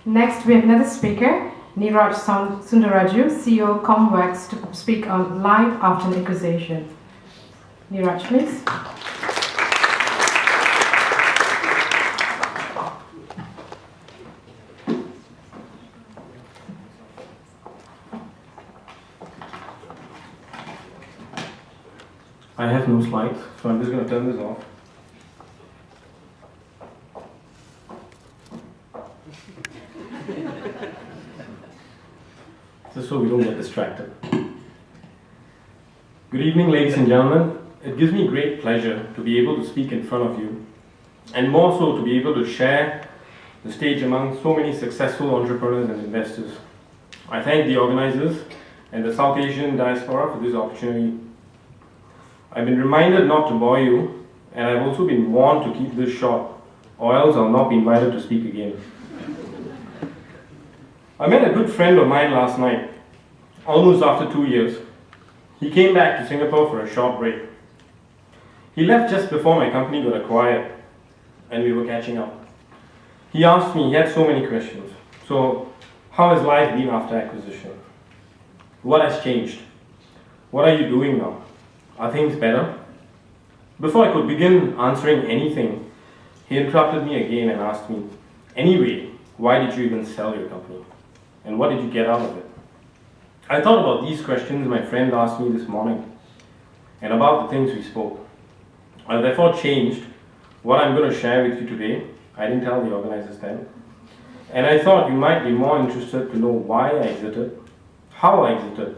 Next, we have another speaker, Neeraj Sundarajoo, CEO Comworks, to speak on life after an acquisition. Neeraj, please. I have no slides, so I'm just going to turn this off. Just so we don't get distracted. Good evening, ladies and gentlemen. It gives me great pleasure to be able to speak in front of you, and more so to be able to share the stage among so many successful entrepreneurs and investors. I thank the organizers and the South Asian Diaspora for this opportunity. I've been reminded not to bore you, and I've also been warned to keep this short, or else I'll not be invited to speak again. I met a good friend of mine last night, almost after 2 years. He came back to Singapore for a short break. He left just before my company got acquired, and we were catching up. He asked me, he had so many questions. So, how has life been after acquisition? What has changed? What are you doing now? Are things better? Before I could begin answering anything, he interrupted me again and asked me, anyway, why did you even sell your company? And what did you get out of it? I thought about these questions my friend asked me this morning, and about the things we spoke. I therefore changed what I'm going to share with you today. I didn't tell the organizers then. And I thought you might be more interested to know why I exited, how I exited,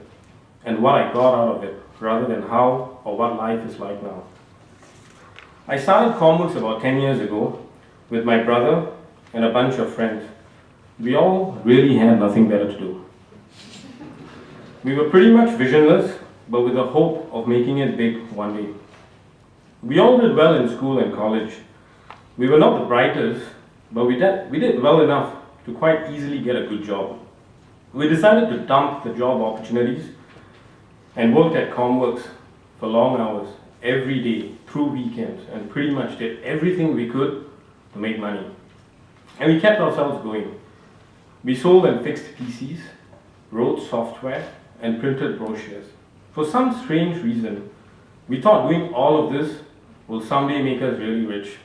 and what I got out of it, rather than how or what life is like now. I started Comworks about 10 years ago with my brother and a bunch of friends. We all really had nothing better to do. We were pretty much visionless, but with the hope of making it big one day. We all did well in school and college. We were not the brightest, but we did well enough to quite easily get a good job. We decided to dump the job opportunities and worked at Comworks for long hours, every day, through weekends, and pretty much did everything we could to make money. And we kept ourselves going. We sold and fixed PCs, wrote software, and printed brochures. For some strange reason, we thought doing all of this will someday make us really rich.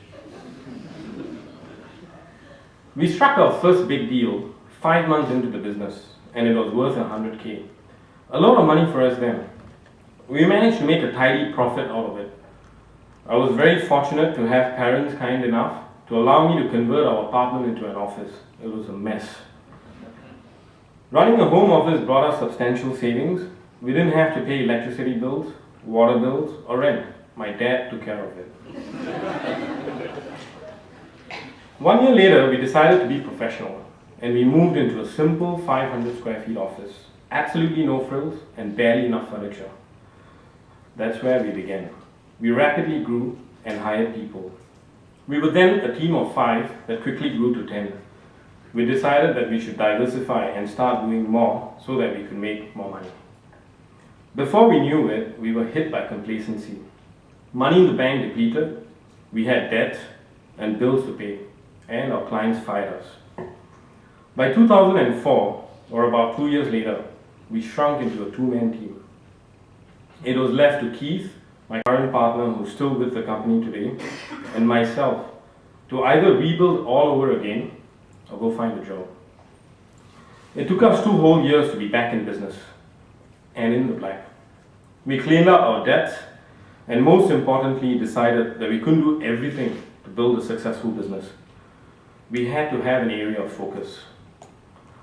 We struck our first big deal 5 months into the business, and it was worth 100K. A lot of money for us then. We managed to make a tidy profit out of it. I was very fortunate to have parents kind enough to allow me to convert our apartment into an office. It was a mess. Running a home office brought us substantial savings. We didn't have to pay electricity bills, water bills, or rent. My dad took care of it. 1 year later, we decided to be professional, and we moved into a simple 500 square feet office. Absolutely no frills and barely enough furniture. That's where we began. We rapidly grew and hired people. We were then a team of 5 that quickly grew to 10. We decided that we should diversify and start doing more so that we could make more money. Before we knew it, we were hit by complacency. Money in the bank depleted, we had debt and bills to pay, and our clients fired us. By 2004, or about 2 years later, we shrunk into a 2-man team. It was left to Keith, my current partner who's still with the company today, and myself to either rebuild all over again or go find a job. It took us 2 whole years to be back in business and in the black. We cleaned up our debts and most importantly decided that we couldn't do everything to build a successful business. We had to have an area of focus.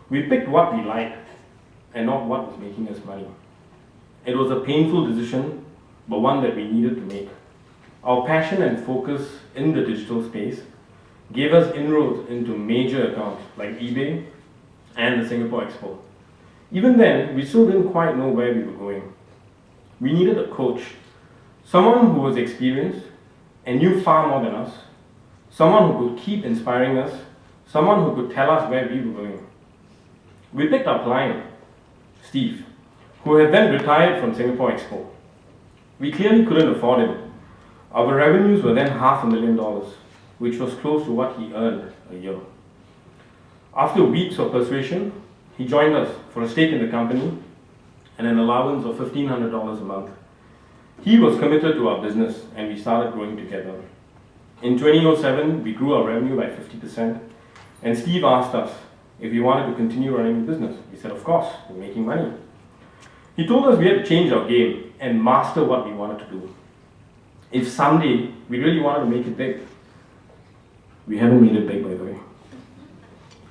We picked what we liked and not what was making us money. It was a painful decision, but one that we needed to make. Our passion and focus in the digital space gave us inroads into major accounts like eBay and the Singapore Expo. Even then, we still didn't quite know where we were going. We needed a coach, someone who was experienced and knew far more than us, someone who could keep inspiring us, someone who could tell us where we were going. We picked our client, Steve, who had then retired from Singapore Expo. We clearly couldn't afford him. Our revenues were then $500,000, which was close to what he earned a year. After weeks of persuasion, he joined us for a stake in the company and an allowance of $1,500 a month. He was committed to our business and we started growing together. In 2007, we grew our revenue by 50%, and Steve asked us if we wanted to continue running the business. We said, of course, we're making money. He told us we had to change our game and master what we wanted to do. If someday we really wanted to make it big, we haven't made it big, by the way.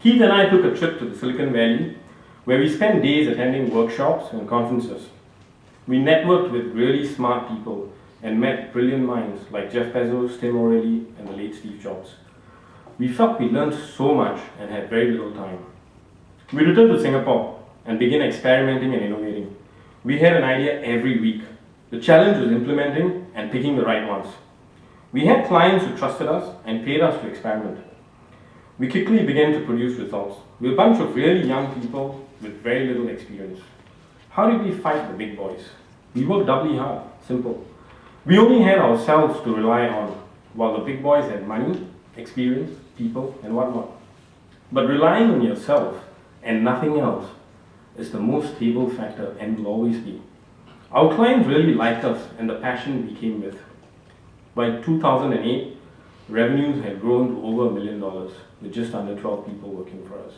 Keith and I took a trip to the Silicon Valley where we spent days attending workshops and conferences. We networked with really smart people and met brilliant minds like Jeff Bezos, Tim O'Reilly, and the late Steve Jobs. We felt we learned so much and had very little time. We returned to Singapore and began experimenting and innovating. We had an idea every week. The challenge was implementing and picking the right ones. We had clients who trusted us and paid us to experiment. We quickly began to produce results. We were a bunch of really young people with very little experience. How did we fight the big boys? We worked doubly hard, simple. We only had ourselves to rely on, while the big boys had money, experience, people, and whatnot. But relying on yourself and nothing else is the most stable factor and will always be. Our clients really liked us and the passion we came with. By 2008, revenues had grown to over $1 million with just under 12 people working for us.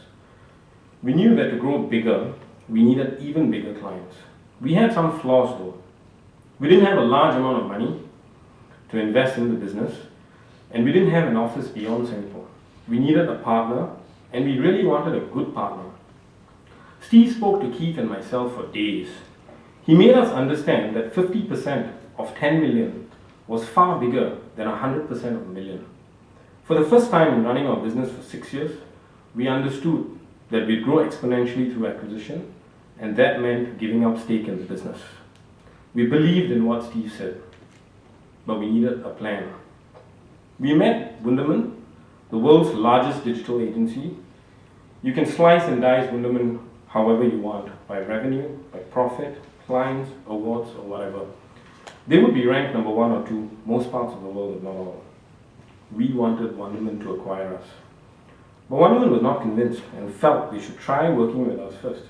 We knew that to grow bigger, we needed even bigger clients. We had some flaws though. We didn't have a large amount of money to invest in the business, and we didn't have an office beyond Singapore. We needed a partner, and we really wanted a good partner. Steve spoke to Keith and myself for days. He made us understand that 50% of 10 million was far bigger than 100% of a million. For the first time in running our business for 6 years, we understood that we'd grow exponentially through acquisition, and that meant giving up stake in the business. We believed in what Steve said, but we needed a plan. We met Wunderman, the world's largest digital agency. You can slice and dice Wunderman however you want, by revenue, by profit, clients, awards, or whatever. They would be ranked number 1 or 2 most parts of the world, if not all. We wanted Wunderman to acquire us. But Wunderman was not convinced and felt they should try working with us first.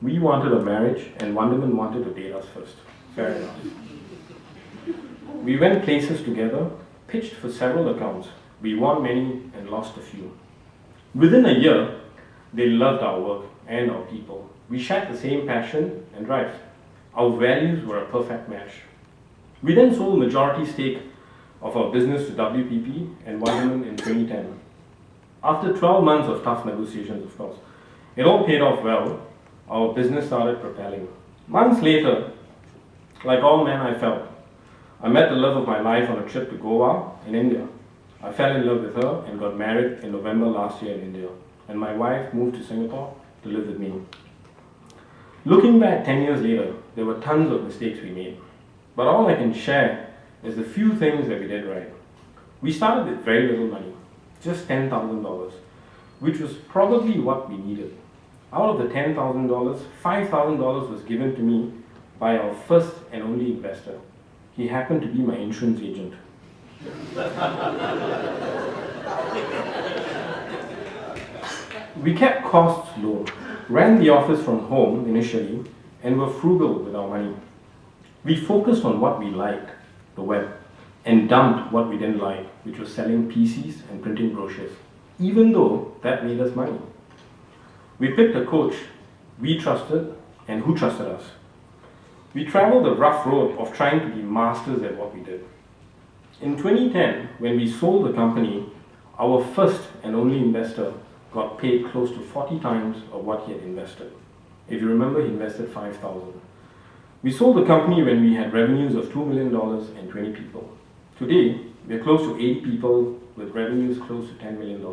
We wanted a marriage and Wunderman wanted to date us first. Fair enough. We went places together, pitched for several accounts. We won many and lost a few. Within a year, they loved our work and our people. We shared the same passion and drive. Our values were a perfect match. We then sold majority stake of our business to WPP and Wunderman in 2010. After 12 months of tough negotiations, of course, it all paid off well. Our business started propelling. Months later, like all men I felt, I met the love of my life on a trip to Goa in India. I fell in love with her and got married in November last year in India. And my wife moved to Singapore to live with me. Looking back 10 years later, there were tons of mistakes we made. But all I can share is the few things that we did right. We started with very little money, just $10,000, which was probably what we needed. Out of the $10,000, $5,000 was given to me by our first and only investor. He happened to be my insurance agent. We kept costs low, ran the office from home initially, and were frugal with our money. We focused on what we liked, the web, and dumped what we didn't like, which was selling PCs and printing brochures, even though that made us money. We picked a coach we trusted and who trusted us. We traveled the rough road of trying to be masters at what we did. In 2010, when we sold the company, our first and only investor got paid close to 40 times of what he had invested. If you remember, he invested $5,000. We sold the company when we had revenues of $2 million and 20 people. Today, we are close to 80 people with revenues close to $10 million.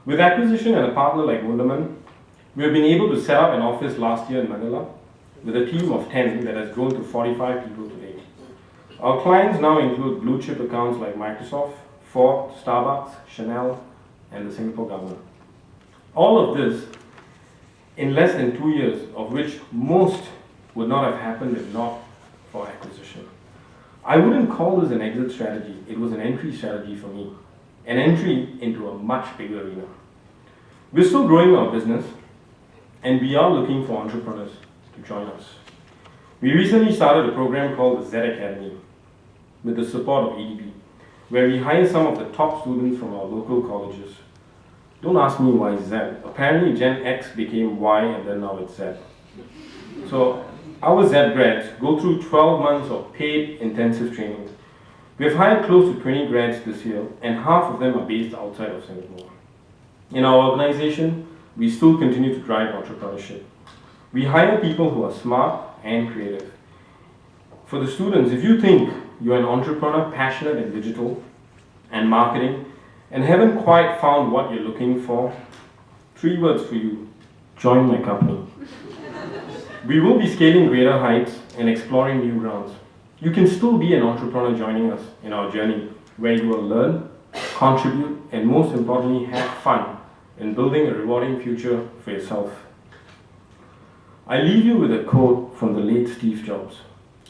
With acquisition and a partner like Wunderman, we have been able to set up an office last year in Manila with a team of 10 that has grown to 45 people today. Our clients now include blue chip accounts like Microsoft, Ford, Starbucks, Chanel, and the Singapore government. All of this in less than 2 years, of which most would not have happened if not for acquisition. I wouldn't call this an exit strategy, it was an entry strategy for me. An entry into a much bigger arena. We're still growing our business, and we are looking for entrepreneurs to join us. We recently started a program called the Z Academy with the support of EDB, where we hire some of the top students from our local colleges. Don't ask me why Z. Apparently Gen X became Y and then now it's Z. So our Z grads go through 12 months of paid intensive training. We have hired close to 20 grads this year, and half of them are based outside of Singapore. In our organization, we still continue to drive entrepreneurship. We hire people who are smart and creative. For the students, if you think you're an entrepreneur passionate in digital and marketing and haven't quite found what you're looking for, 3 words for you: join my company. We will be scaling greater heights and exploring new grounds. You can still be an entrepreneur joining us in our journey, where you will learn, contribute, and most importantly, have fun in building a rewarding future for yourself. I leave you with a quote from the late Steve Jobs: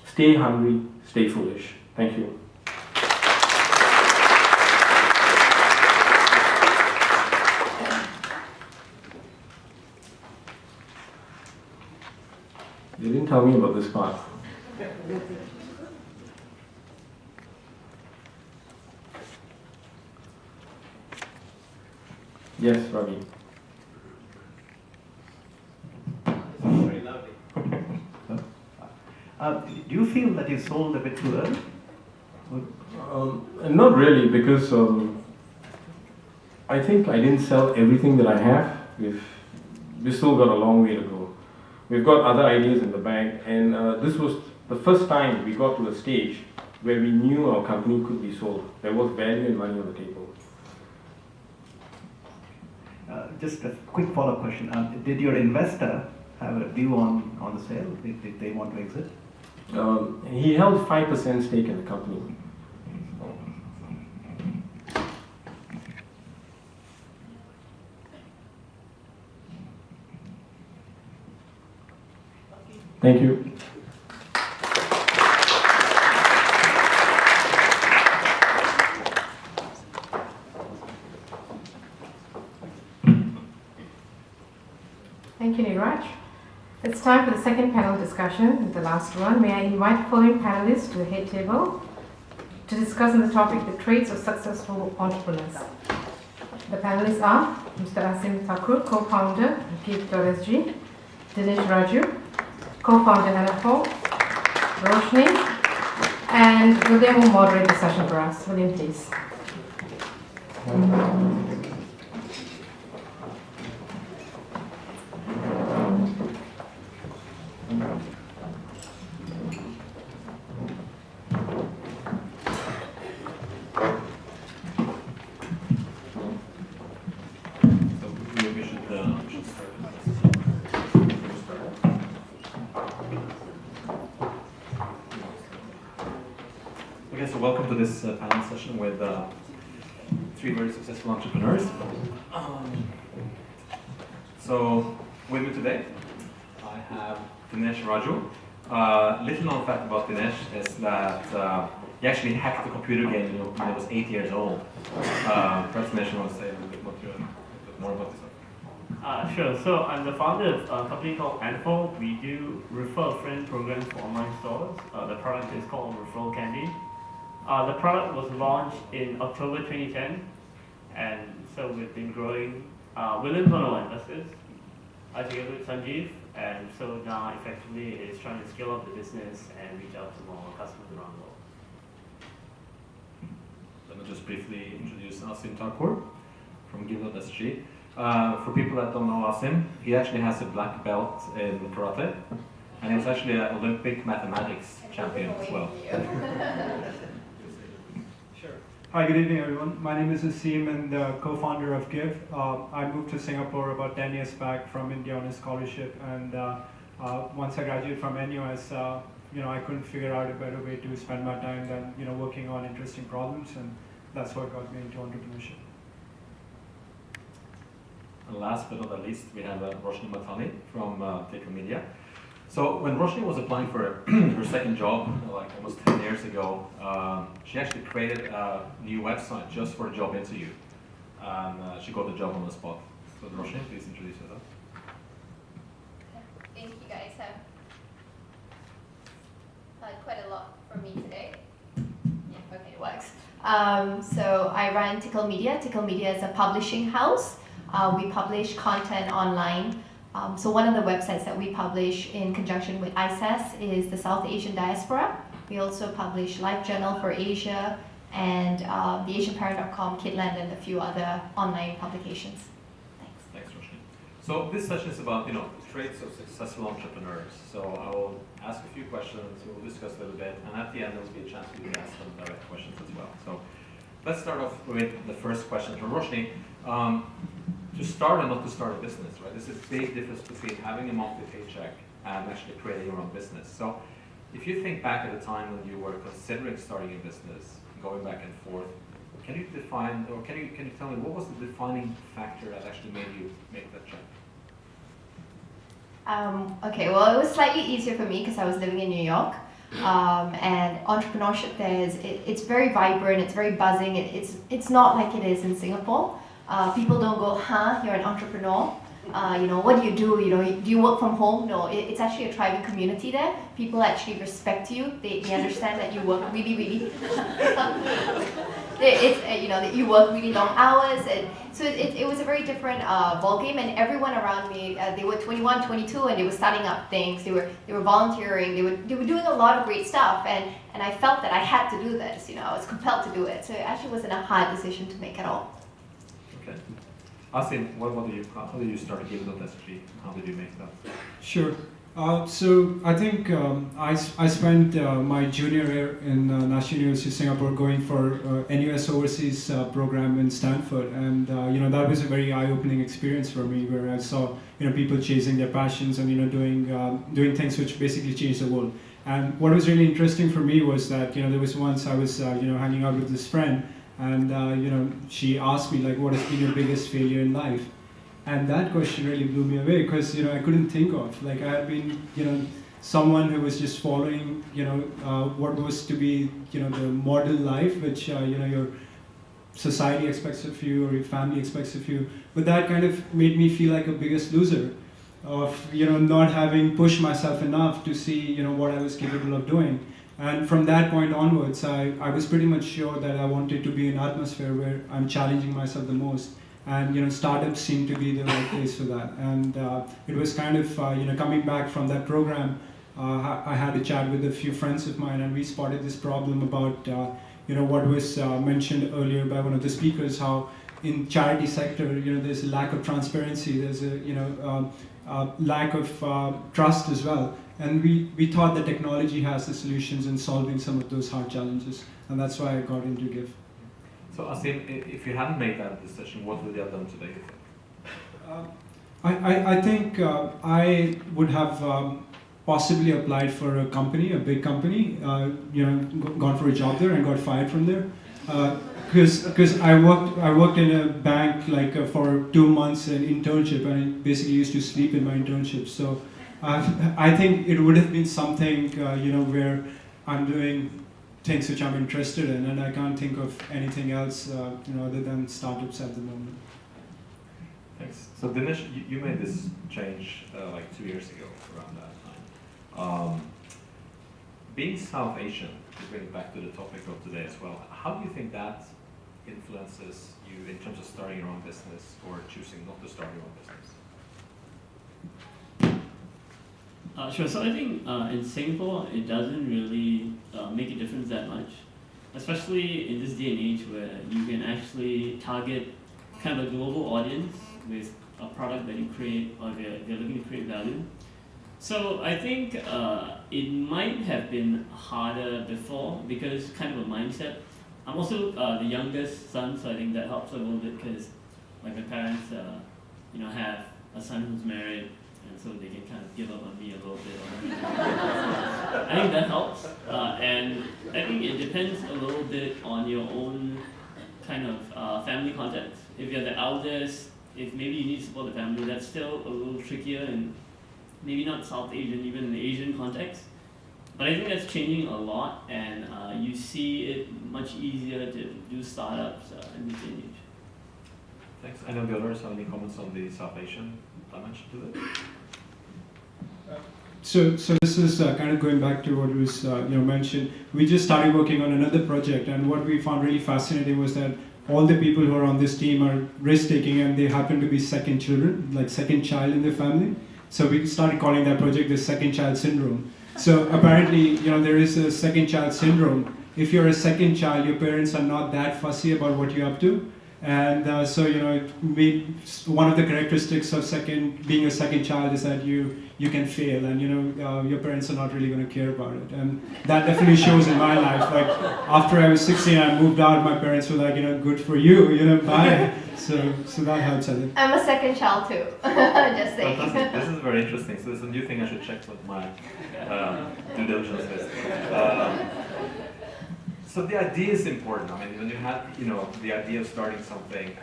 stay hungry, stay foolish. Thank you. You didn't tell me about this part. Yes, Ravi. Very lovely. Do you feel that you sold a bit too early? Not really, because I think I didn't sell everything that I have. We've still got a long way to go. We've got other ideas in the bag, and this was the first time we got to a stage where we knew our company could be sold. There was value and money on the table. Just a quick follow-up question. Did your investor have a view on the sale? Did they want to exit? He held 5% stake in the company. Thank you. Thank you, Neeraj. It's time for the second panel discussion, the last one. May I invite the following panelists to the head table to discuss on the topic, the traits of successful entrepreneurs. The panelists are Mr. Aseem Thakur, co-founder of Give.sg, Dinesh Raju, co-founder Referral, Roshni, and William will moderate the session for us. William, please. Welcome to this panel session with 3 very successful entrepreneurs. So with me today, I have Dinesh Raju. Little known fact about Dinesh is that he actually hacked the computer game when he was 8 years old. Perhaps Dinesh wants to say a little bit more about this. Sure. So I'm the founder of a company called Referral. We do refer a friend programs for online stores. The product is called Referral Candy. The product was launched in October 2010, and so we've been growing. William's one of our investors, together with Sanjeev, and so now effectively is trying to scale up the business and reach out to more customers around the world. Let me just briefly introduce Aseem Thakur from Give.sg. For people that don't know Aseem, he actually has a black belt in karate, and he's actually an Olympic mathematics champion as well. Hi, good evening everyone. My name is Aseem and co-founder of Give. I moved to Singapore about 10 years back from India on a scholarship, and once I graduated from NUS, I couldn't figure out a better way to spend my time than working on interesting problems, and that's what got me into entrepreneurship. And last but not least, we have Roshni Mahtani from Tickled. So when Roshni was applying for her second job, like almost 10 years ago, she actually created a new website just for a job interview. And she got the job on the spot. So Roshni, please introduce yourself. Thank you guys. Have quite a lot from me today. Yeah, okay, it works. So I run Tickled Media. Tickled Media is a publishing house. We publish content online. So one of the websites that we publish in conjunction with ISAS is the South Asian Diaspora. We also publish Life Journal for Asia and the AsianParent.com, Kidland, and a few other online publications. Thanks. Thanks, Roshni. So this session is about, traits of successful entrepreneurs. So I will ask a few questions, we'll discuss a little bit, and at the end there will be a chance for you to ask them direct questions as well. So let's start off with the first question from Roshni. To start and not to start a business, right? There's a big difference between having a monthly paycheck and actually creating your own business. So if you think back at the time when you were considering starting a business, going back and forth, can you define, or can you tell me what was the defining factor that actually made you make that jump? Okay, well, it was slightly easier for me because I was living in New York. And entrepreneurship there it's very vibrant, it's very buzzing. It's not like it is in Singapore. People don't go, huh, you're an entrepreneur. What do you do? Do you work from home? No, it's actually a thriving community there. People actually respect you. They understand that you work really, really. That you work really long hours, and so it was a very different ball game. And everyone around me, they were 21, 22, and they were starting up things. They were volunteering. They were doing a lot of great stuff, and I felt that I had to do this. I was compelled to do it. So it actually wasn't a hard decision to make at all. Okay. Aseem, how did you start Give.sg? How did you make that? Sure. So I think I spent my junior year in National University of Singapore going for NUS Overseas program in Stanford, and that was a very eye-opening experience for me, where I saw people chasing their passions and doing things which basically changed the world. And what was really interesting for me was that there was once I was hanging out with this friend, and she asked me, like, what has been your biggest failure in life? And that question really blew me away, because I couldn't think of, like, I had been someone who was just following what was to be the model life which your society expects of you or your family expects of you. But that kind of made me feel like a biggest loser of not having pushed myself enough to see what I was capable of doing. And from that point onwards, I was pretty much sure that I wanted to be in an atmosphere where I'm challenging myself the most. And startups seemed to be the right place for that. And it was kind of coming back from that program, I had a chat with a few friends of mine, and we spotted this problem about what was mentioned earlier by one of the speakers, how in charity sector there's a lack of transparency, there's a lack of trust as well. And we thought that technology has the solutions in solving some of those hard challenges, and that's why I got into Give. So Aseem, if you hadn't made that decision, what would you have done today? I think I would have possibly applied for a company, a big company, gone for a job there and got fired from there. Because I worked in a bank for 2 months in internship, and I basically used to sleep in my internship. So I think it would have been something where I'm doing things which I'm interested in, and I can't think of anything else other than startups at the moment. Thanks. So Dinesh, you made this change like 2 years ago, around that time. Being South Asian, to bring it back to the topic of today as well, how do you think that influences you in terms of starting your own business or choosing not to start your own business? Sure. So I think in Singapore, it doesn't really make a difference that much, especially in this day and age where you can actually target kind of a global audience with a product that you create, or they're looking to create value. So I think it might have been harder before because kind of a mindset. I'm also the youngest son, so I think that helps a little bit because like my parents, have a son who's married, and so they can kind of give up on me a little bit. I think that helps, and I think it depends a little bit on your own kind of family context. If you're the eldest, if maybe you need to support the family, that's still a little trickier, and maybe not South Asian, even in the Asian context. But I think that's changing a lot, and you see it much easier to do startups in this age. Thanks. any of the others have any comments on the South Asian dimension to this? So this is kind of going back to what was mentioned. We just started working on another project, and what we found really fascinating was that all the people who are on this team are risk-taking, and they happen to be second children, like second child in their family. So we started calling that project the second child syndrome. So apparently, there is a second child syndrome. If you're a second child, your parents are not that fussy about what you're up to. And one of the characteristics of being a second child is that you can fail, and your parents are not really going to care about it. And that definitely shows in my life. Like after I was 16, I moved out. My parents were like, good for you, bye. So that helps, I think. I'm a second child too. Just saying. Fantastic. This is very interesting. So this is a new thing I should check with my due diligence list. So the idea is important. I mean, when you have, the idea of starting something,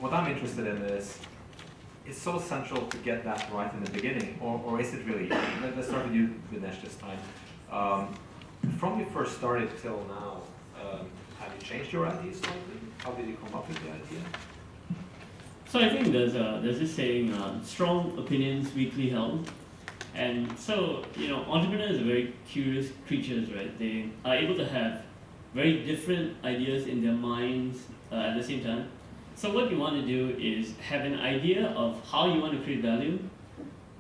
what I'm interested in is, it's so essential to get that right in the beginning, or is it really? Let's start with you, Dinesh, this time. From you first started till now, have you changed your idea slightly? How did you come up with the idea? So I think there's this saying, strong opinions weakly held. And so, entrepreneurs are very curious creatures, right? They are able to have very different ideas in their minds at the same time. So what you want to do is have an idea of how you want to create value,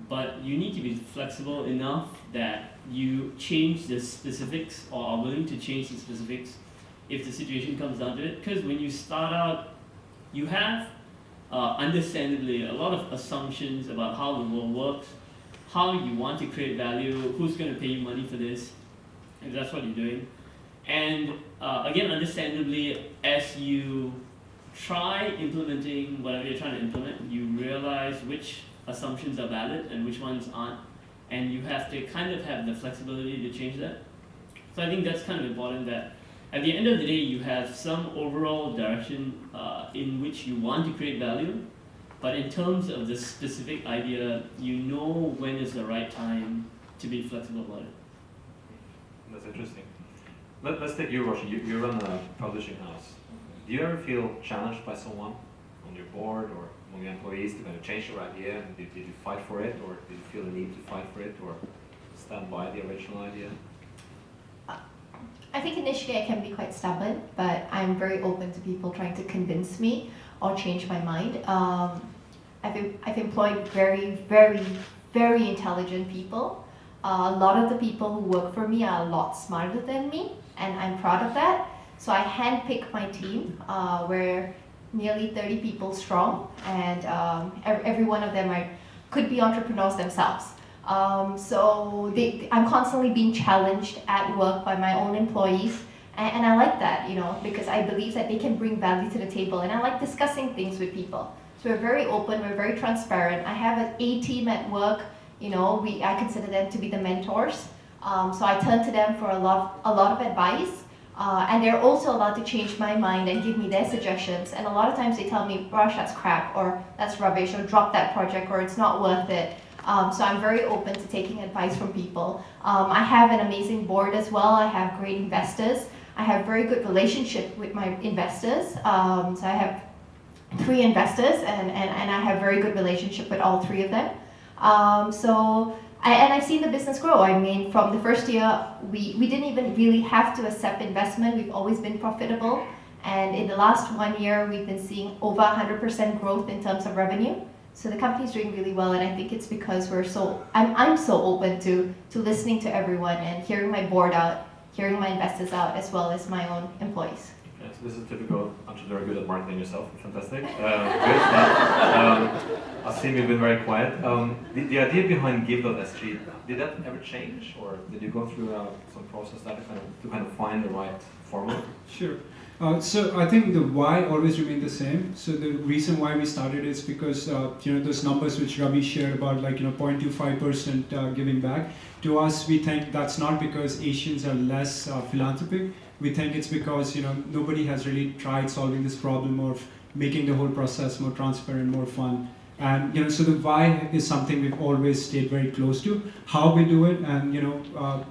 but you need to be flexible enough that you change the specifics, or are willing to change the specifics if the situation comes down to it. Because when you start out, you have, understandably, a lot of assumptions about how the world works, how you want to create value, who's going to pay you money for this, if that's what you're doing. And again, understandably, as you try implementing whatever you're trying to implement, you realize which assumptions are valid and which ones aren't, and you have to kind of have the flexibility to change that. So I think that's kind of important, that at the end of the day, you have some overall direction in which you want to create value, but in terms of the specific idea, you know when is the right time to be flexible about it. That's interesting. Let's take you, Roshni. You run a publishing house. Do you ever feel challenged by someone on your board or among your employees to kind of change your idea? And did you fight for it, or did you feel the need to fight for it, or stand by the original idea? I think initially I can be quite stubborn, but I'm very open to people trying to convince me or change my mind. I've employed very, very, very intelligent people. A lot of the people who work for me are a lot smarter than me, and I'm proud of that. So I handpick my team. We're nearly 30 people strong, and every one of them could be entrepreneurs themselves. So I'm constantly being challenged at work by my own employees, and I like that, because I believe that they can bring value to the table, and I like discussing things with people. So we're very open, we're very transparent. I have an A team at work. I consider them to be the mentors. So I turn to them for a lot of advice. And they're also allowed to change my mind and give me their suggestions. And a lot of times they tell me, Raj, that's crap, or that's rubbish, or drop that project, or it's not worth it. So I'm very open to taking advice from people. I have an amazing board as well. I have great investors. I have very good relationship with my investors. So I have 3 investors, and I have very good relationship with all 3 of them. And I've seen the business grow. I mean, from the first year, we didn't even really have to accept investment. We've always been profitable. And in the last 1 year, we've been seeing over 100% growth in terms of revenue. So the company's doing really well, and I think it's because I'm so open to listening to everyone and hearing my board out, hearing my investors out, as well as my own employees. Yes, this is typical entrepreneur, good at marketing yourself. Fantastic. Good. Aseem, you've been very quiet. The idea behind Give.sg, did that ever change, or did you go through some process to kind of find the right formula? Sure. So I think the why always remained the same. So the reason why we started is because those numbers which Ravi shared about 0.25% giving back. To us, we think that's not because Asians are less philanthropic. We think it's because nobody has really tried solving this problem of making the whole process more transparent, more fun. And so the why is something we've always stayed very close to. How we do it, and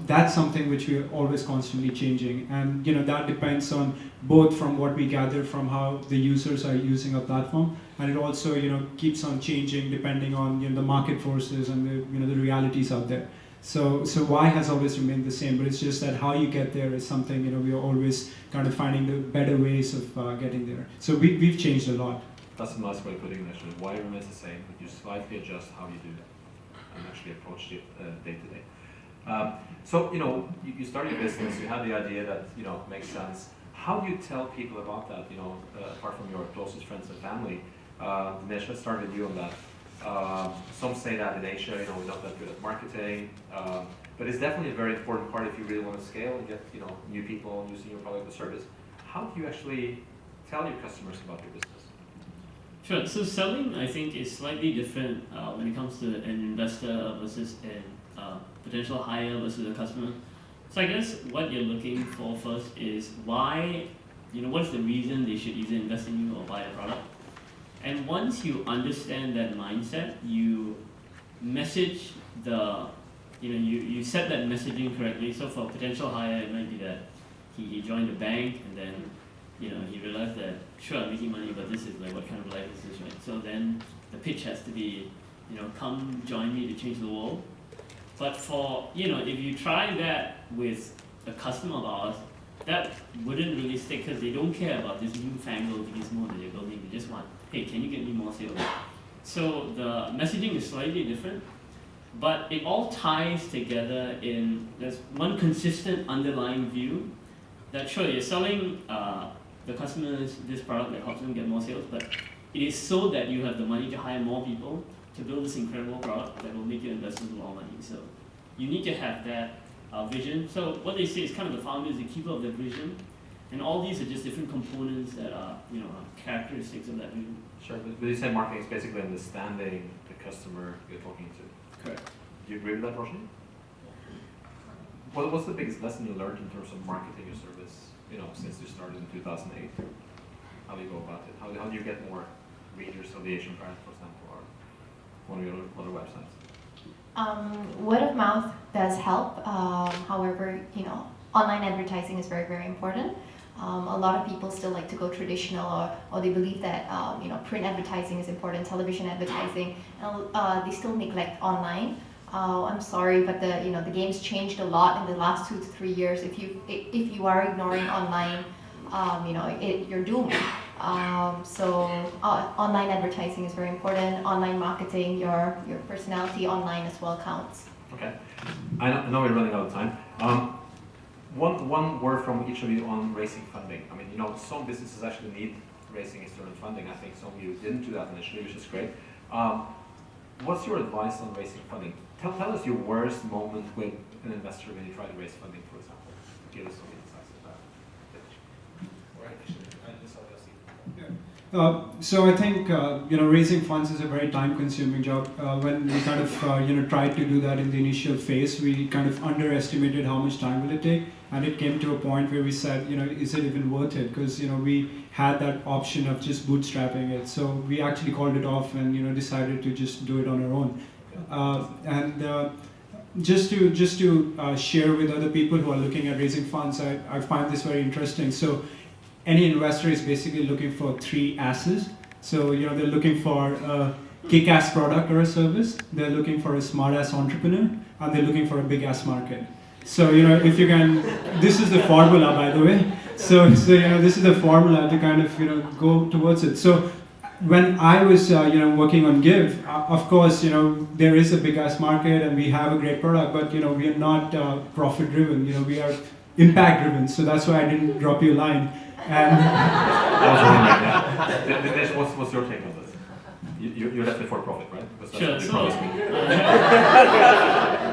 that's something which we're always constantly changing. And that depends on both from what we gather from how the users are using our platform, and it also keeps on changing depending on the market forces and the realities out there. So why has always remained the same, but it's just that how you get there is something we are always kind of finding the better ways of getting there. So we've changed a lot. That's a nice way of putting it, actually. Why remains the same, but you slightly adjust how you do it and actually approach it day to day. So you started your business, you had the idea that makes sense. How do you tell people about that? Apart from your closest friends and family. Dinesh, let's start with you on that. Some say that in Asia, we're not that good at marketing, but it's definitely a very important part if you really want to scale and get new people using your product or service. How do you actually tell your customers about your business? Sure. So selling, I think, is slightly different when it comes to an investor versus a potential hire versus a customer. So I guess what you're looking for first is why, what's the reason they should either invest in you or buy a product. And once you understand that mindset, you message you set that messaging correctly. So for a potential hire, it might be that he joined a bank and then, he realized that, sure, I'm making money, but this is like, what kind of life is this, right? So then the pitch has to be, come join me to change the world. But for, if you try that with a customer of ours, that wouldn't really stick because they don't care about this newfangled gizmo that you're building. They just want, hey, can you get me more sales? So the messaging is slightly different, but it all ties together in there's one consistent underlying view that sure, you're selling the customers this product that helps them get more sales, but it is so that you have the money to hire more people to build this incredible product that will make your investors more money. So you need to have that vision. So what they say is kind of the founder is the keeper of that vision, and all these are just different components that are characteristics of that vision. Sure, but you say marketing is basically understanding the customer you're talking to. Correct. Do you agree with that, Roshni? What's the biggest lesson you learned in terms of marketing your service? Since you started in 2008, how do you go about it? How do you get more readers of the Asian Press, for example, or one of your other websites? Word of mouth does help. However, online advertising is very, very important. A lot of people still like to go traditional, or they believe that print advertising is important, television advertising, and they still neglect online. I'm sorry, but the game's changed a lot in the last 2 to 3 years. If you are ignoring online, you're doomed. So online advertising is very important. Online marketing, your personality online as well counts. Okay, I know we're running out of time. One word from each of you on raising funding. I mean, some businesses actually need raising external funding. I think some of you didn't do that initially, which is great. What's your advice on raising funding? Tell us your worst moment with an investor when you try to raise funding, for example. Give us some insights of that. So I think raising funds is a very time-consuming job. When we kind of tried to do that in the initial phase, we kind of underestimated how much time will it take, and it came to a point where we said, is it even worth it? Because we had that option of just bootstrapping it, so we actually called it off and decided to just do it on our own. Just to share with other people who are looking at raising funds, I find this very interesting. So any investor is basically looking for 3 S's. So they're looking for a kick-ass product or a service, they're looking for a smart-ass entrepreneur, and they're looking for a big-ass market. So if you can, this is the formula, by the way. So this is the formula to kind of go towards it. So when I was working on Give, of course there is a big-ass market and we have a great product, but we are not profit-driven. We are impact-driven. So that's why I didn't drop you a line. And Dinesh, what's your take on this? You're definitely for profit, right? Sure.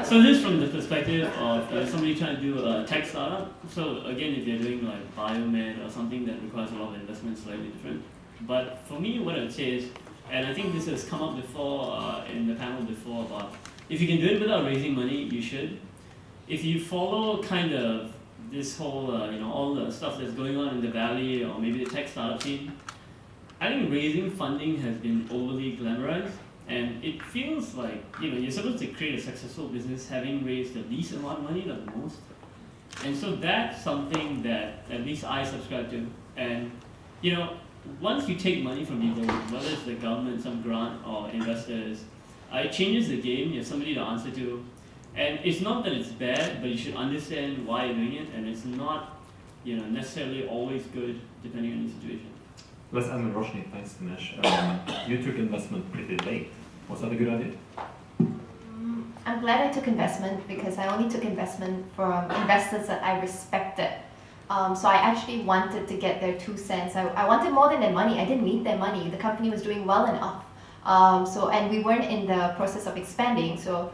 So this from the perspective of somebody trying to do a tech startup. So again, if you're doing like biomed or something that requires a lot of investment, slightly different. But for me, what I would say is, and I think this has come up before in the panel before about if you can do it without raising money, you should. If you follow kind of this whole all the stuff that's going on in the valley or maybe the tech startup scene, I think raising funding has been overly glamorized, and it feels like you're supposed to create a successful business having raised the least amount of money, not the most. And so that's something that at least I subscribe to. And once you take money from people, whether it's the government, some grant, or investors, it changes the game. You have somebody to answer to. And it's not that it's bad, but you should understand why you're doing it, and it's not necessarily always good depending on the situation. Let's end with Roshni. Thanks, Dinesh. You took investment pretty late. Was that a good idea? I'm glad I took investment because I only took investment from investors that I respected. So I actually wanted to get their 2 cents. I wanted more than their money. I didn't need their money. The company was doing well enough. And we weren't in the process of expanding. So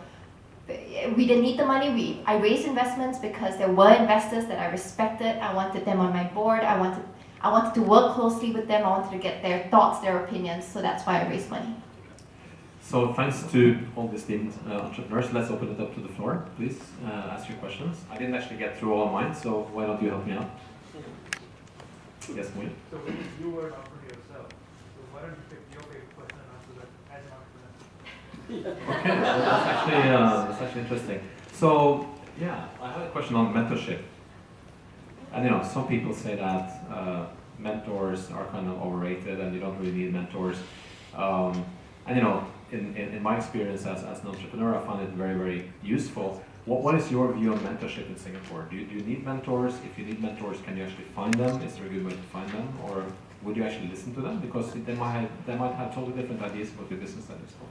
we didn't need the money. I raised investments because there were investors that I respected. I wanted them on my board. I wanted to work closely with them. I wanted to get their thoughts, their opinions. So that's why I raised money. So thanks to all the esteemed entrepreneurs. Let's open it up to the floor. Please ask your questions. I didn't actually get through all of mine, so why don't you help me out? Yes, Moin. So you were an entrepreneur yourself. So why don't you pick your favorite question and answer that as an entrepreneur? Okay, that's actually interesting. So yeah, I have a question on mentorship. And some people say that mentors are kind of overrated and you don't really need mentors. In my experience as an entrepreneur, I find it very, very useful. What is your view on mentorship in Singapore? Do you need mentors? If you need mentors, can you actually find them? Is there a good way to find them? Or would you actually listen to them? Because they might have totally different ideas about your business that is for.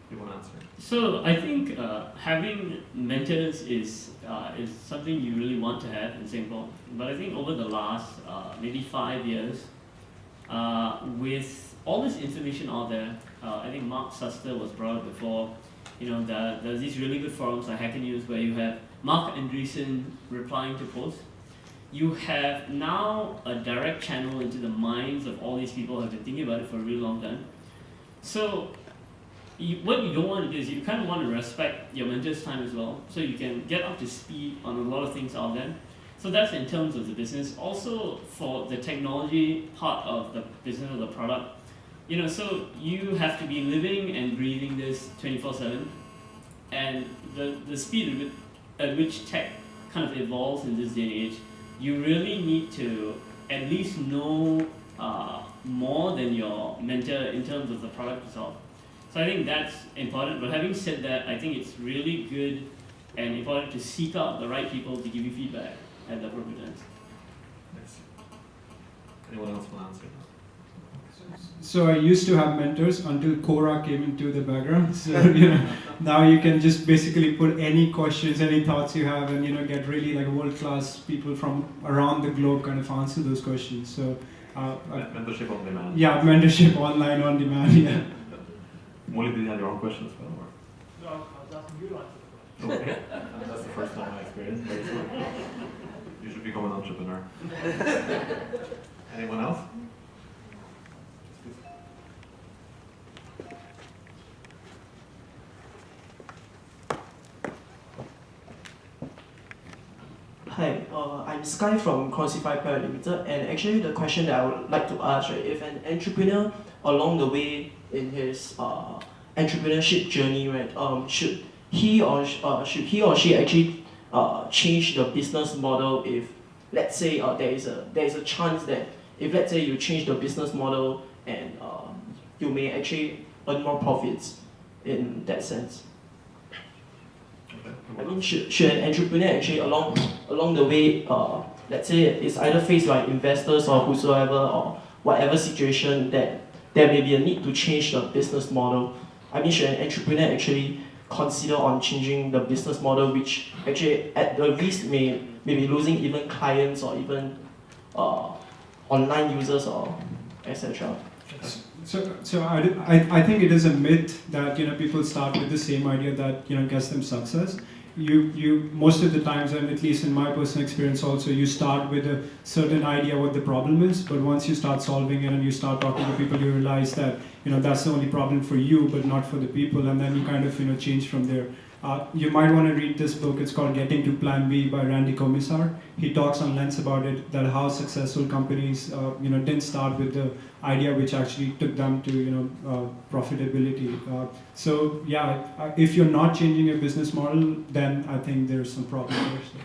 Do you want to answer? So I think having mentors is something you really want to have in Singapore. But I think over the last maybe 5 years, with all this information out there, I think Mark Suster was brought up before. There's these really good forums like Hacker News where you have Mark Andreessen replying to posts. You have now a direct channel into the minds of all these people who have been thinking about it for a really long time. So what you don't want to do is you kind of want to respect your mentor's time as well, so you can get up to speed on a lot of things out there. So that's in terms of the business. Also for the technology part of the business or the product, so you have to be living and breathing this 24/7, and the speed at which tech kind of evolves in this day and age, you really need to at least know more than your mentor in terms of the product itself. So I think that's important. But having said that, I think it's really good and important to seek out the right people to give you feedback at the appropriate times. Thanks. Anyone else want to answer? So I used to have mentors until Quora came into the background. So now you can just basically put any questions, any thoughts you have, and get really like world-class people from around the globe kind of answer those questions. So mentorship on demand. Yeah, mentorship online on demand. Yeah. Molly, did you have your own questions? No, I was asking you to answer the question. Okay, that's the first time I experienced. You should become an entrepreneur. Anyone else? Hi, I'm Sky from Crossify Private Limited, and actually the question that I would like to ask, right, if an entrepreneur along the way in his entrepreneurship journey, right, should he or she actually change the business model if, let's say, there is a chance that if, let's say, you change the business model and you may actually earn more profits in that sense. I mean, should an entrepreneur actually along the way, let's say it's either faced by investors or whosoever or whatever situation that there may be a need to change the business model. I mean, should an entrepreneur actually consider on changing the business model, which actually at the risk may be losing even clients or even online users or etc. So I think it is a myth that people start with the same idea that gets them success. You most of the times, and at least in my personal experience also, you start with a certain idea what the problem is, but once you start solving it and you start talking to people, you realize that that's the only problem for you, but not for the people, and then you kind of change from there. You might want to read this book. It's called Getting to Plan B by Randy Komisar. He talks on Lens about it, that how successful companies didn't start with the idea which actually took them to profitability. So yeah, if you're not changing your business model, then I think there's some problem there. So.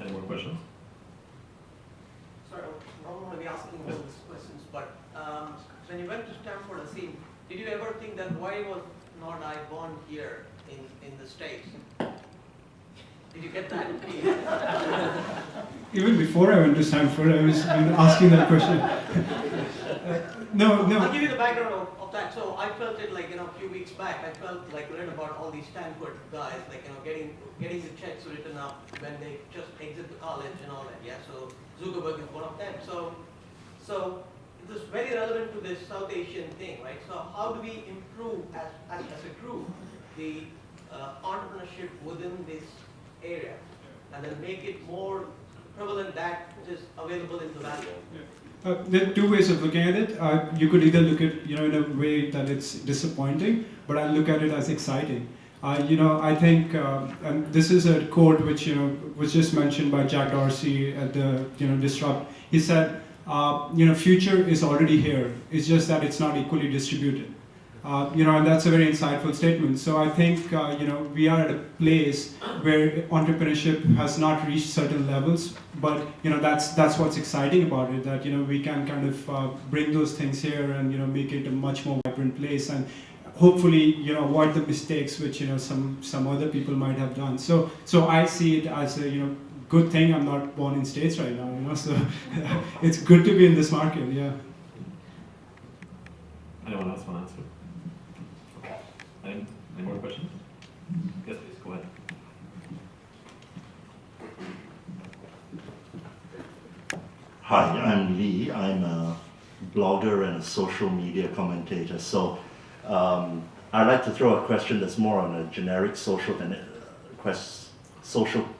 Any more questions? Sorry, I don't want to be asking all these questions, but when you went to Stanford, Aseem, did you ever think that why was not I born here in the States? Did you get that? Even before I went to Stanford, I was asking that question. No. I'll give you the background of that. So I felt it like, a few weeks back, I felt like read about all these Stanford guys, like, getting the checks written up when they just exit the college and all that, yeah? So Zuckerberg is one of them. So this is very relevant to this South Asian thing, right? So how do we improve as a group the entrepreneurship within this area and then make it more prevalent that is available in the valley? There are two ways of looking at it. You could either look at in a way that it's disappointing, but I look at it as exciting. I think, and this is a quote which was just mentioned by Jack Dorsey at the Disrupt. He said, future is already here. It's just that it's not equally distributed. And that's a very insightful statement. So I think, we are at a place where entrepreneurship has not reached certain levels, but, that's what's exciting about it, that, we can kind of bring those things here and, make it a much more vibrant place and hopefully, avoid the mistakes which, some other people might have done. So I see it as a, good thing I'm not born in States right now, so it's good to be in this market, yeah. Anyone else want to answer? Any more questions? Yes, please, go ahead. Hi, I'm Lee. I'm a blogger and a social media commentator. So I'd like to throw a question that's more on a generic social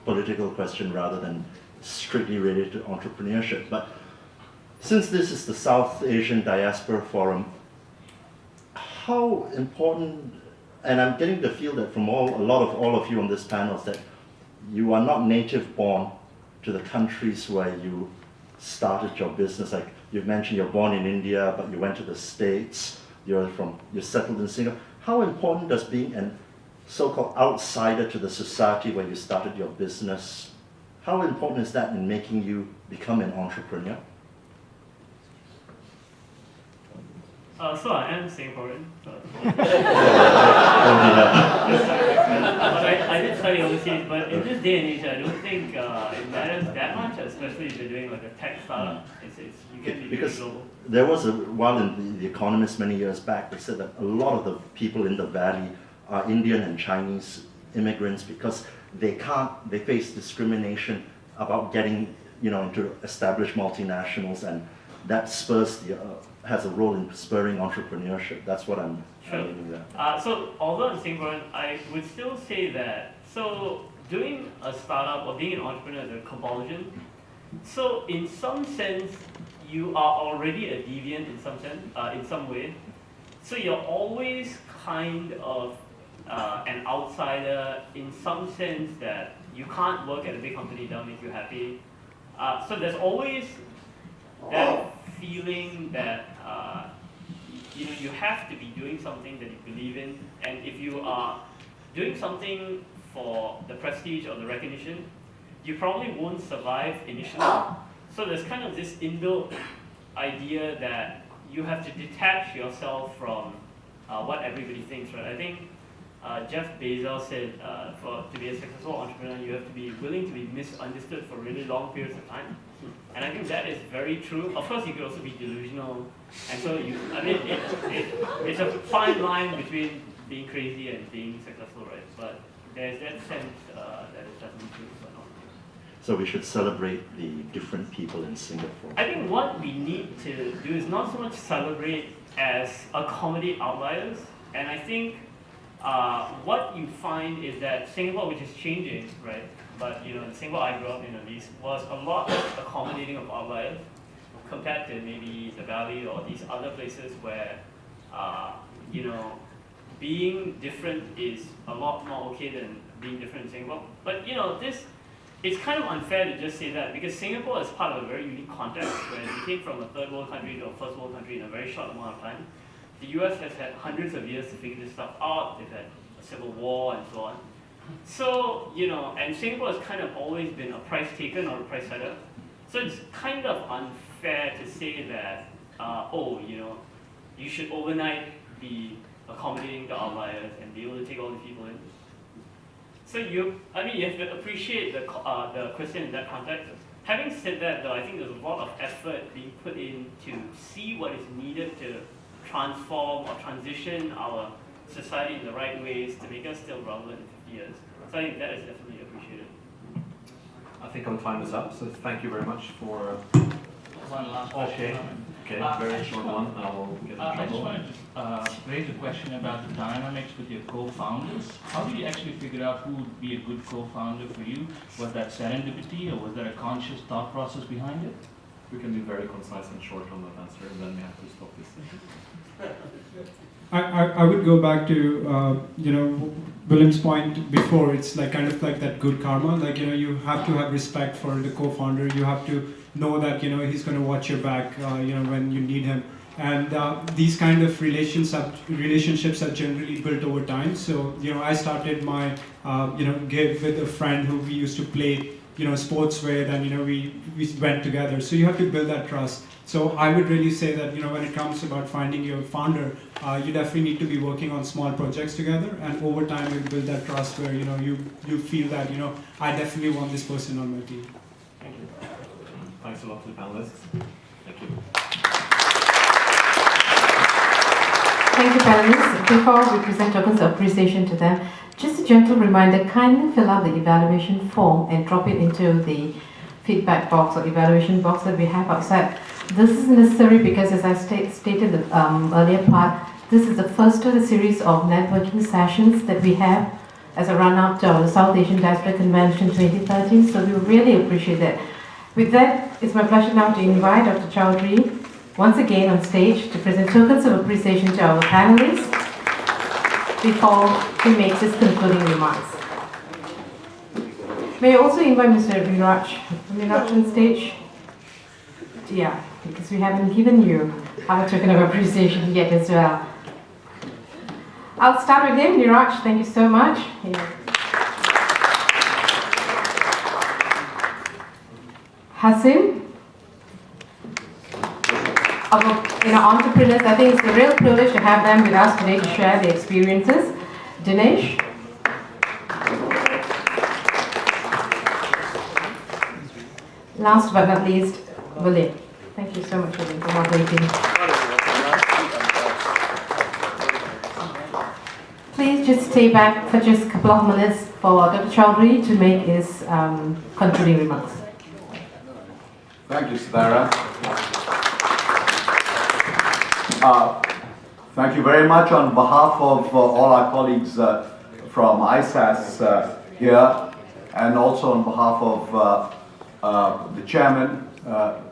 political question rather than strictly related to entrepreneurship. But since this is the South Asian Diaspora Forum, how important, and I'm getting the feel that from all of you on this panel, is that you are not native born to the countries where you started your business. Like you've mentioned, you're born in India, but you went to the States. You're settled in Singapore. How important does being an so-called outsider to the society where you started your business, how important is that in making you become an entrepreneur? So I am Singaporean. But I did study overseas, but in this day and age, I don't think it matters that much, especially if you're doing like a tech startup. You can be because global. There was a while in the Economist many years back, they said that a lot of the people in the valley are Indian and Chinese immigrants because they face discrimination about getting into established multinationals, and that has a role in spurring entrepreneurship. That's what I'm meaning there. So although I'm Singaporean, I would still say that, so doing a startup or being an entrepreneur is a compulsion. So in some sense, you are already a deviant in some way. So you're always kind of an outsider in some sense that you can't work at a big company, that'll make you happy. So there's always that feeling that you have to be doing something that you believe in, and if you are doing something for the prestige or the recognition, you probably won't survive initially. So there's kind of this inbuilt idea that you have to detach yourself from what everybody thinks, right? I think Jeff Bezos said to be a successful entrepreneur, you have to be willing to be misunderstood for really long periods of time. And I think that is very true. Of course, you could also be delusional. And so, it's a fine line between being crazy and being successful, right? But there's that sense that it doesn't true for not. So we should celebrate the different people in Singapore. I think what we need to do is not so much celebrate as accommodate outliers. And I think what you find is that Singapore, which is changing, right? But the Singapore I grew up in at least was a lot less accommodating of outliers compared to maybe the Valley or these other places where being different is a lot more okay than being different in Singapore. But it's kind of unfair to just say that, because Singapore is part of a very unique context where we came from a third world country to a first world country in a very short amount of time. The US has had hundreds of years to figure this stuff out. They've had a civil war and so on. So, and Singapore has kind of always been a price taker, not a price setter. So it's kind of unfair to say that, you should overnight be accommodating the outliers and be able to take all these people in. So you have to appreciate the question in that context. Having said that, though, I think there's a lot of effort being put in to see what is needed to transform or transition our society in the right ways to make us still relevant in 50 years. So I think that is definitely appreciated. I think our time is up, so thank you very much for... One last question. Okay, very short one. I will get in trouble. I just wanted to raise a question about the dynamics with your co-founders. How did you actually figure out who would be a good co-founder for you? Was that serendipity, or was there a conscious thought process behind it? We can be very concise and short on that answer, and then we have to stop this. I would go back to William's point before. It's like kind of like that good karma. Like you have to have respect for the co-founder. You have to know that he's going to watch your back when you need him. And these kind of relationships are generally built over time. So I started my Give with a friend who we used to play sports with, and we went together. So you have to build that trust. So I would really say that when it comes about finding your founder, you definitely need to be working on small projects together, and over time you build that trust where you feel that I definitely want this person on my team. Thank you. Thanks a lot to the panelists. Thank you. Thank you, panelists. Before we present tokens of appreciation to them, just a gentle reminder, kindly fill out the evaluation form and drop it into the feedback box or evaluation box that we have outside. This is necessary because, as I stated in the earlier part, this is the first of the series of networking sessions that we have as a run-up to the South Asian Diaspora Convention 2013, so we really appreciate that. With that, it's my pleasure now to invite Dr. Chowdhury once again on stage to present tokens of appreciation to our panelists before he makes his concluding remarks. May I also invite Mr. Neeraj on stage? Yeah, because we haven't given you our token of appreciation yet as well. I'll start with him. Neeraj, thank you so much. Yeah. Aseem, entrepreneurs, I think it's a real privilege to have them with us today to share their experiences. Dinesh. Last but not least, William. Thank you so much, William, for moderating. Please just stay back for just a couple of minutes for Dr. Chowdhury to make his concluding remarks. Thank you, Sudhara. Thank you very much on behalf of all our colleagues from ISAS here, and also on behalf of the chairman,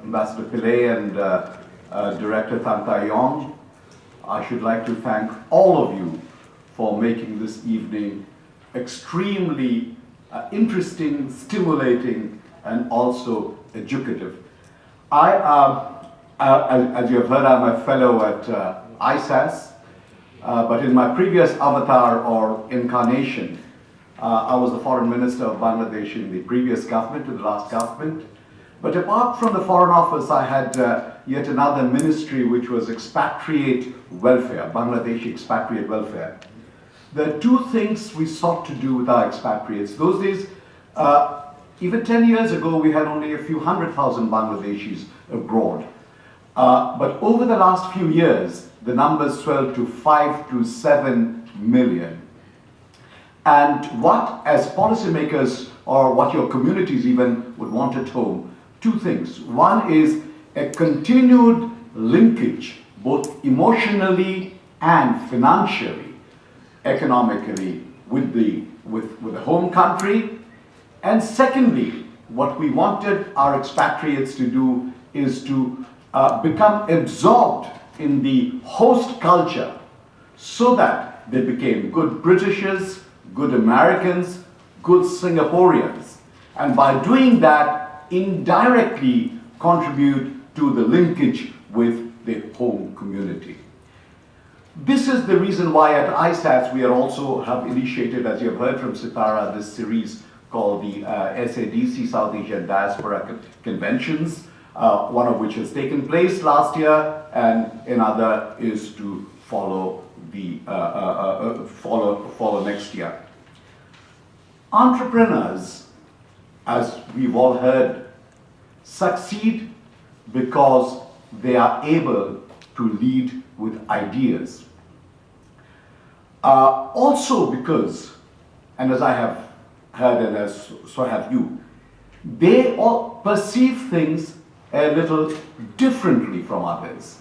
Ambassador Pillay, and Director Tanta Yong. I should like to thank all of you for making this evening extremely interesting, stimulating, and also educative. As you have heard, I'm a fellow at ISAS, but in my previous avatar or incarnation, I was the foreign minister of Bangladesh in the previous government, in the last government. But apart from the Foreign Office, I had yet another ministry, which was expatriate welfare, Bangladeshi expatriate welfare. There are two things we sought to do with our expatriates. Those days, even 10 years ago, we had only a few 100,000 Bangladeshis abroad. But over the last few years, the numbers swelled to 5 to 7 million. And what, as policymakers, or what your communities even would want at home, two things. One is a continued linkage, both emotionally and financially, economically, with the home country. And secondly, what we wanted our expatriates to do is to become absorbed in the host culture, so that they became good Britishers, good Americans, good Singaporeans. And by doing that, indirectly contribute to the linkage with the home community. This is the reason why at ISAS we are also have initiated, as you have heard from Sitara, this series called the SADC, South Asian Diaspora Conventions, one of which has taken place last year, and another is to follow the follow next year. Entrepreneurs, as we've all heard, succeed because they are able to lead with ideas. Also because, and as I have heard and as so have you, they all perceive things a little differently from others.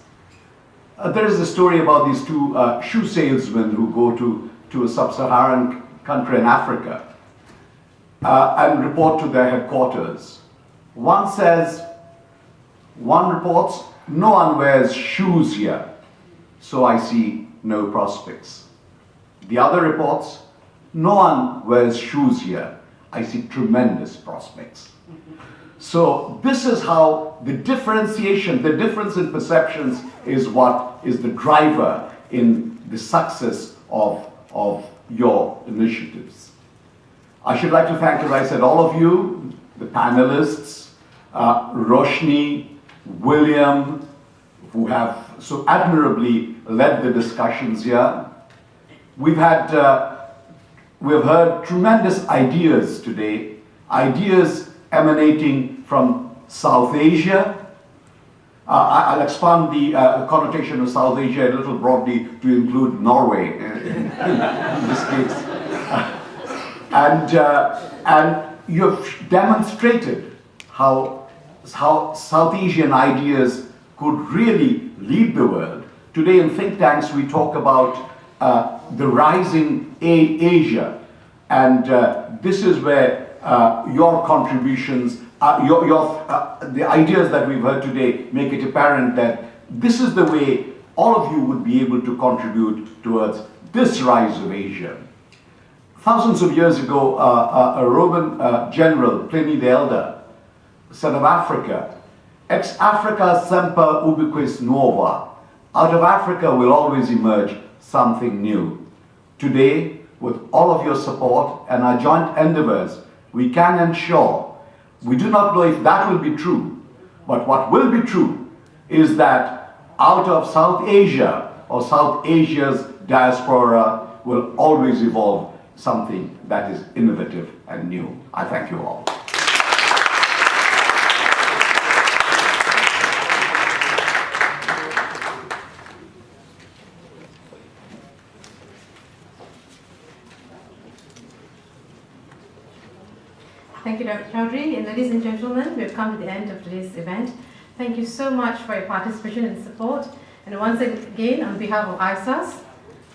There is a story about these two shoe salesmen who go to a sub-Saharan country in Africa and report to their headquarters. One reports, no one wears shoes here, so I see no prospects. The other reports, no one wears shoes here, I see tremendous prospects. So this is how the differentiation, the difference in perceptions is what is the driver in the success of your initiatives. I should like to thank, as I said, all of you, the panelists, Roshni, William, who have so admirably led the discussions here. We've heard tremendous ideas today, ideas emanating from South Asia. I'll expand the connotation of South Asia a little broadly to include Norway in this case. And you have demonstrated how South Asian ideas could really lead the world. Today in think tanks we talk about the rising Asia, and this is where your contributions, the ideas that we've heard today make it apparent that this is the way all of you would be able to contribute towards this rise of Asia. Thousands of years ago, a Roman general, Pliny the Elder, said of Africa, ex Africa semper ubiquis nova. Out of Africa will always emerge something new. Today, with all of your support and our joint endeavors, we can ensure, we do not know if that will be true, but what will be true is that out of South Asia or South Asia's diaspora will always evolve something that is innovative and new. I thank you all. Thank you, Dr. Chowdhury. And ladies and gentlemen, we have come to the end of today's event. Thank you so much for your participation and support. And once again, on behalf of ISAS,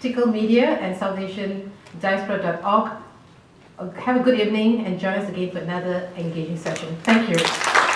Tickled Media, and South Asian Diaspora.org, have a good evening and join us again for another engaging session. Thank you.